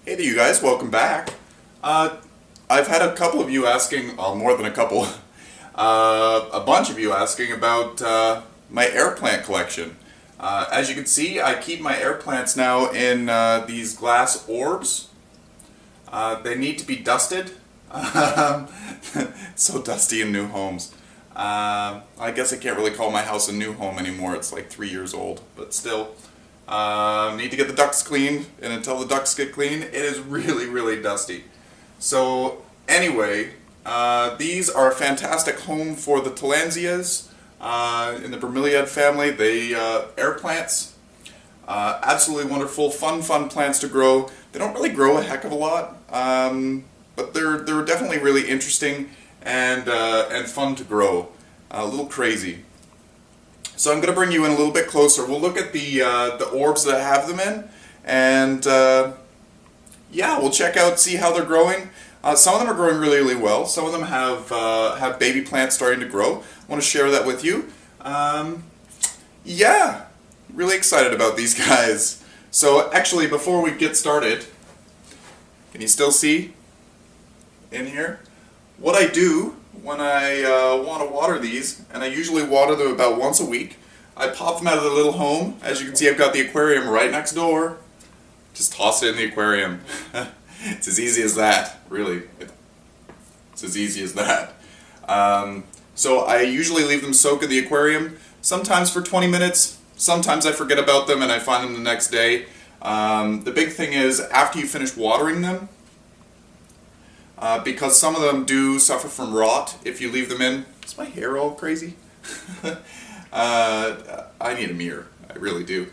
Hey there, you guys. Welcome back. I've had a couple of you asking, well, more than a couple, a bunch of you asking about my air plant collection. As you can see, I keep my air plants now in these glass orbs. They need to be dusted. It's so dusty in new homes. I guess I can't really call my house a new home anymore. It's like 3 years old, but still. Need to get the ducts cleaned, and until the ducts get clean, it is really dusty. So anyway, these are a fantastic home for the Tillandsias in the bromeliad family. They air plants, absolutely wonderful, fun plants to grow. They don't really grow a heck of a lot, but they're definitely really interesting and fun to grow. A little crazy. So I'm going to bring you in a little bit closer. We'll look at the orbs that I have them in, and yeah, we'll check out, see how they're growing. Some of them are growing really well. Some of them have baby plants starting to grow. I want to share that with you. Yeah, really excited about these guys. So actually, before we get started, can you still see in here? What I do when I want to water these, and I usually water them about once a week, I pop them out of the little home. As you can see, I've got the aquarium right next door. Just toss it in the aquarium. It's as easy as that, really. It's as easy as that. So I usually leave them soak in the aquarium, sometimes for 20 minutes, sometimes I forget about them and I find them the next day. The big thing is, after you finish watering them, because some of them do suffer from rot if you leave them in. Is my hair all crazy? I need a mirror, I really do.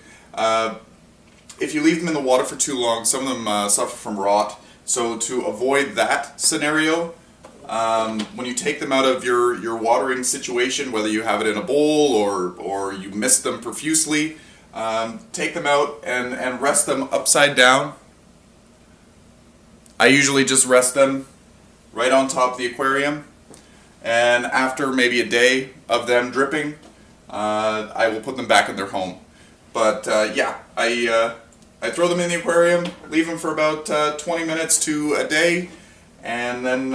If you leave them in the water for too long, some of them suffer from rot. So to avoid that scenario, when you take them out of your watering situation, whether you have it in a bowl or you mist them profusely, take them out and rest them upside down. I usually just rest them right on top of the aquarium, and after maybe a day of them dripping, I will put them back in their home. But yeah, I throw them in the aquarium, leave them for about 20 minutes to a day, and then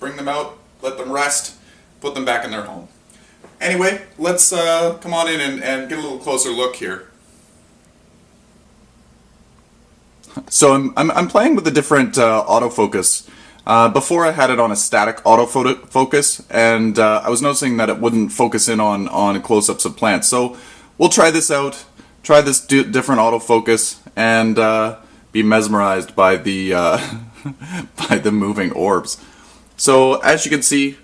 bring them out, let them rest, put them back in their home. Anyway, let's come on in and get a little closer look here. So I'm playing with a different autofocus. Before I had it on a static autofocus, and I was noticing that it wouldn't focus in on close-ups of plants. So we'll try this out, try this different autofocus, and be mesmerized by the by the moving orbs. So as you can see,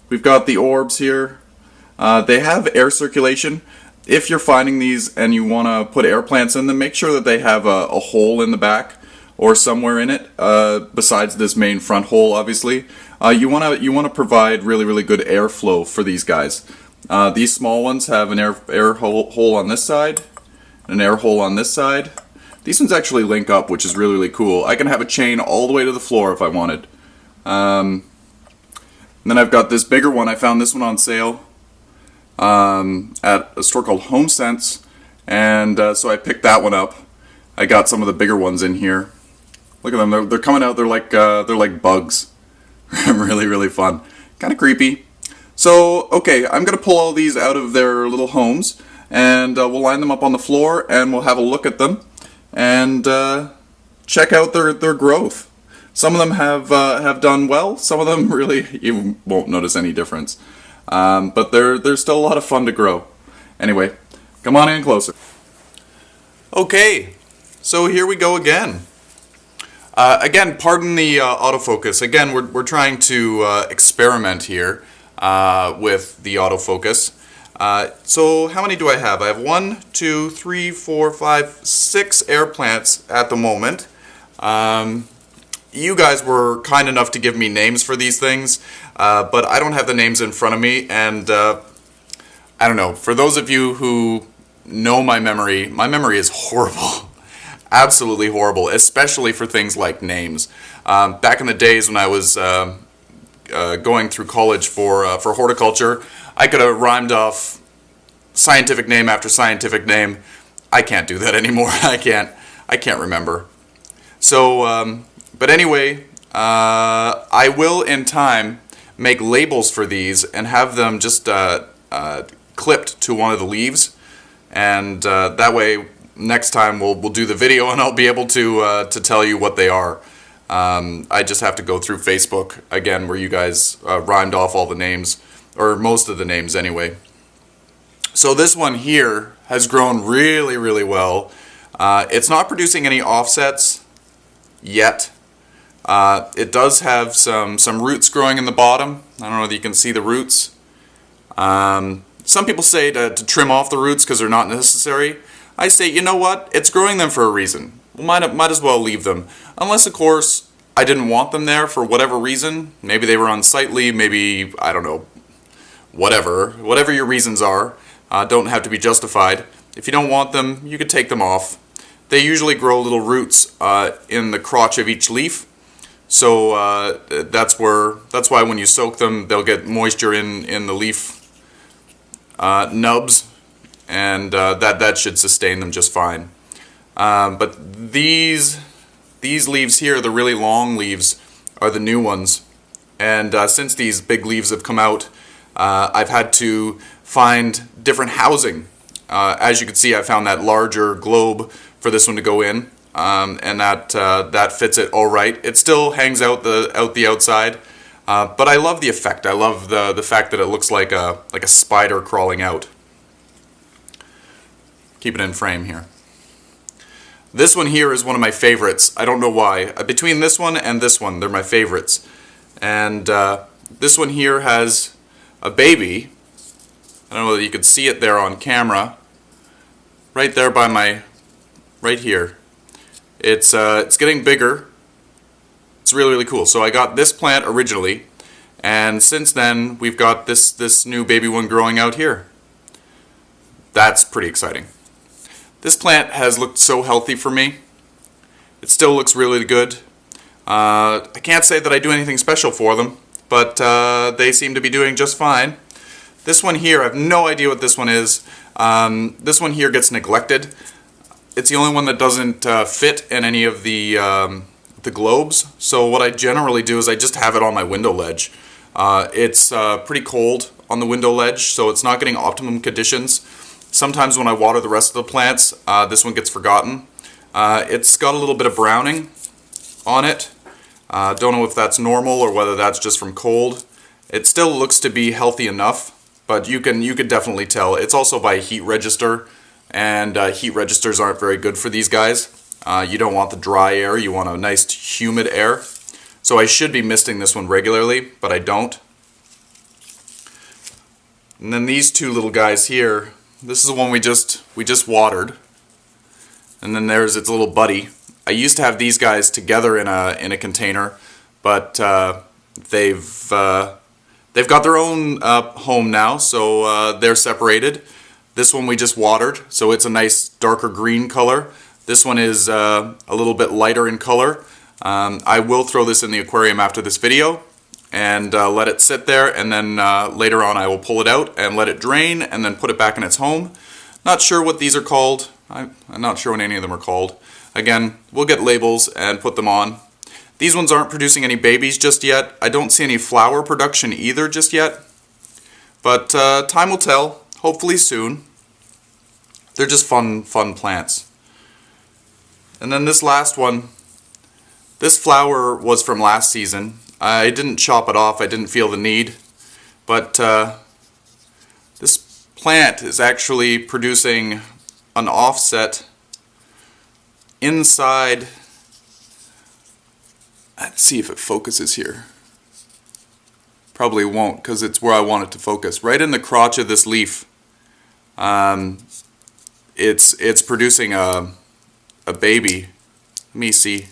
we've got the orbs here. They have air circulation. If you're finding these and you want to put air plants in them, make sure that they have a hole in the back or somewhere in it, besides this main front hole, obviously. You wanna provide really good airflow for these guys. These small ones have an air hole on this side, an air hole on this side. These ones actually link up, which is really cool. I can have a chain all the way to the floor if I wanted. And then I've got this bigger one. I found this one on sale at a store called HomeSense, and so I picked that one up. I got some of the bigger ones in here. Look at them, they're coming out, they're like bugs. really fun. Kind of creepy. So, okay, I'm going to pull all these out of their little homes, and we'll line them up on the floor, and we'll have a look at them, and check out their growth. Some of them have done well, some of them really, you won't notice any difference. But they're still a lot of fun to grow. Anyway, come on in closer. Okay, so here we go again. Again, pardon the autofocus. Again, we're trying to experiment here with the autofocus. So how many do I have? I have 1, 2, 3, 4, 5, 6 air plants at the moment. You guys were kind enough to give me names for these things, but I don't have the names in front of me, and I don't know. For those of you who know my memory is horrible. Absolutely horrible, especially for things like names. Back in the days when I was going through college for horticulture, I could have rhymed off scientific name after scientific name. I can't do that anymore. I can't remember. But anyway, I will in time make labels for these and have them just clipped to one of the leaves, and that way next time we'll do the video and I'll be able to tell you what they are. I just have to go through Facebook again where you guys rhymed off all the names, or most of the names anyway. So this one here has grown really, really well. It's not producing any offsets yet. It does have some roots growing in the bottom. I don't know if you can see the roots. Some people say to trim off the roots because they're not necessary. I say, you know what? It's growing them for a reason. We might as well leave them. Unless, of course, I didn't want them there for whatever reason. Maybe they were unsightly, maybe, I don't know, whatever. Whatever your reasons are, don't have to be justified. If you don't want them, you could take them off. They usually grow little roots in the crotch of each leaf. So that's why when you soak them, they'll get moisture in the leaf nubs, and that should sustain them just fine. But these leaves here, the really long leaves, are the new ones. And since these big leaves have come out, I've had to find different housing. As you can see, I found that larger globe for this one to go in, and that fits it all right. It still hangs out the outside. But I love the effect. I love the fact that it looks like a spider crawling out. Keep it in frame here. This one here is one of my favorites. I don't know why. Between this one and this one, they're my favorites. And this one here has a baby. I don't know whether you can see it there on camera. Right there by right here. It's getting bigger. It's really, really cool. So I got this plant originally, and since then we've got this new baby one growing out here. That's pretty exciting. This plant has looked so healthy for me. It still looks really good. I can't say that I do anything special for them, but they seem to be doing just fine. This one here, I have no idea what this one is. This one here gets neglected. It's the only one that doesn't fit in any of the globes. So what I generally do is I just have it on my window ledge. It's pretty cold on the window ledge, so it's not getting optimum conditions. Sometimes when I water the rest of the plants, this one gets forgotten. It's got a little bit of browning on it. Don't know if that's normal or whether that's just from cold. It still looks to be healthy enough, but you can definitely tell. It's also by heat register, and heat registers aren't very good for these guys. You don't want the dry air, you want a nice humid air. So I should be misting this one regularly, but I don't. And then these two little guys here, this is the one we just watered. And then there's its little buddy. I used to have these guys together in a container, but they've got their own home now, so they're separated. This one we just watered, so it's a nice darker green color. This one is a little bit lighter in color. I will throw this in the aquarium after this video and let it sit there, and then later on I will pull it out and let it drain and then put it back in its home. Not sure what these are called. I'm not sure what any of them are called. Again, we'll get labels and put them on. These ones aren't producing any babies just yet. I don't see any flower production either just yet. But time will tell. Hopefully soon. They're just fun plants. And then this last one. This flower was from last season. I didn't chop it off. I didn't feel the need. But this plant is actually producing an offset inside. Let's see if it focuses here. Probably won't, because it's where I want it to focus. Right in the crotch of this leaf. It's producing a baby. Let me see.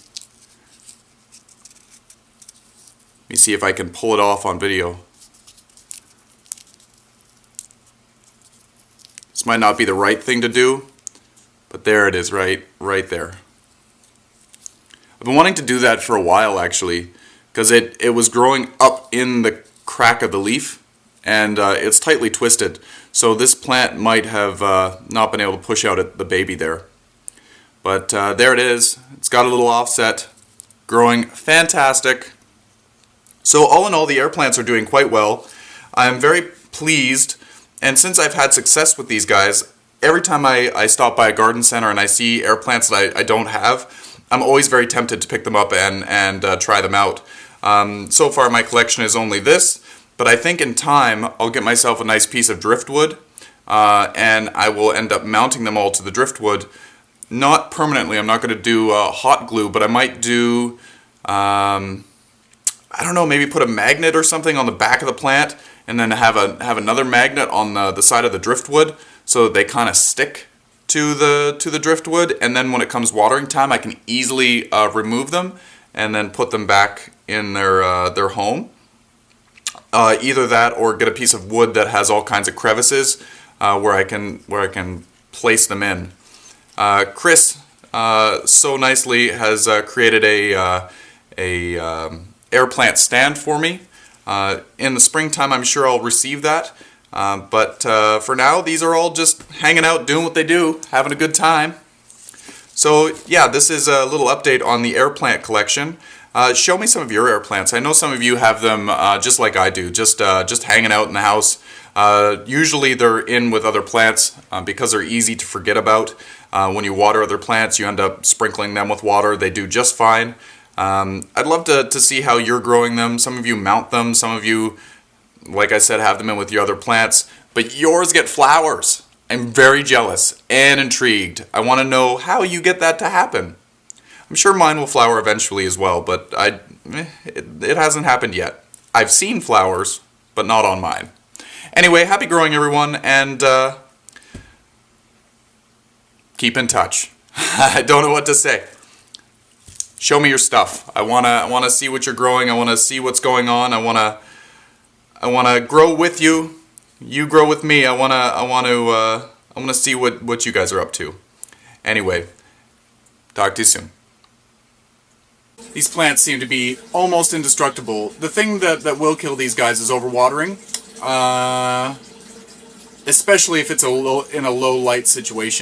Let me see if I can pull it off on video. This might not be the right thing to do, but there it is, right there. I've been wanting to do that for a while actually, because it was growing up in the crack of the leaf, and it's tightly twisted, so this plant might have not been able to push out the baby there. But there it is. It's got a little offset, growing fantastic. So all in all, the air plants are doing quite well. I'm very pleased, and since I've had success with these guys, every time I stop by a garden center and I see air plants that I don't have, I'm always very tempted to pick them up and try them out. So far my collection is only this, but I think in time I'll get myself a nice piece of driftwood, and I will end up mounting them all to the driftwood. Not permanently, I'm not going to do hot glue, but I might do, I don't know, maybe put a magnet or something on the back of the plant, and then have another magnet on the side of the driftwood, so that they kind of stick to the driftwood, and then when it comes watering time, I can easily remove them and then put them back in their home. Either that, or get a piece of wood that has all kinds of crevices where I can place them in. Chris so nicely has created a air plant stand for me. In the springtime, I'm sure I'll receive that. But for now, these are all just hanging out, doing what they do, having a good time. So yeah, this is a little update on the air plant collection. Show me some of your air plants. I know some of you have them just like I do, just hanging out in the house. Usually they're in with other plants because they're easy to forget about. When you water other plants, you end up sprinkling them with water. They do just fine. I'd love to see how you're growing them. Some of you mount them, some of you, like I said, have them in with your other plants, but yours get flowers. I'm very jealous and intrigued. I want to know how you get that to happen. I'm sure mine will flower eventually as well, but it hasn't happened yet. I've seen flowers, but not on mine. Anyway, happy growing everyone, and keep in touch. I don't know what to say. Show me your stuff. I wanna see what you're growing. I wanna see what's going on. I wanna grow with you. You grow with me. I wanna see what you guys are up to. Anyway, talk to you soon. These plants seem to be almost indestructible. The thing that will kill these guys is overwatering, especially if it's in a low light situation.